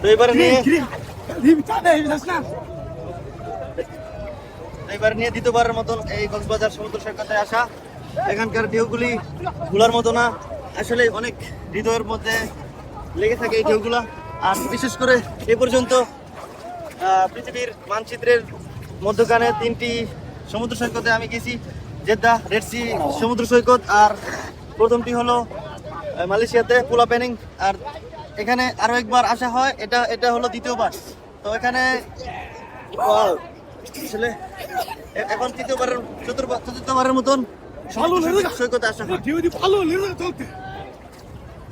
তো এবারে নিয়ে দ্বিতীয়বারের মতন এই কক্সবাজার সমুদ্র সৈকতে আসা। এখানকার ঢেউগুলি ভোলার মতো না, আসলে অনেক হৃদয়ের মধ্যে লেগে থাকে এই ঢেউগুলা। আর বিশেষ করে এ পর্যন্ত পৃথিবীর মানচিত্রের মধ্যখানে 3টি সমুদ্র সৈকতে আমি গেছি, জেদ্দা, রেড সি সমুদ্র সৈকত, আর প্রথমটি হলো মালয়েশিয়াতে পুলা প্যানিং। আর এখানে আরো একবার আসা হয়, এটা হলো দ্বিতীয়বার। তো এখানে আসলে এখন তৃতীয়বারের চতুর্থবারের মতন সৈকতে আসা হয়।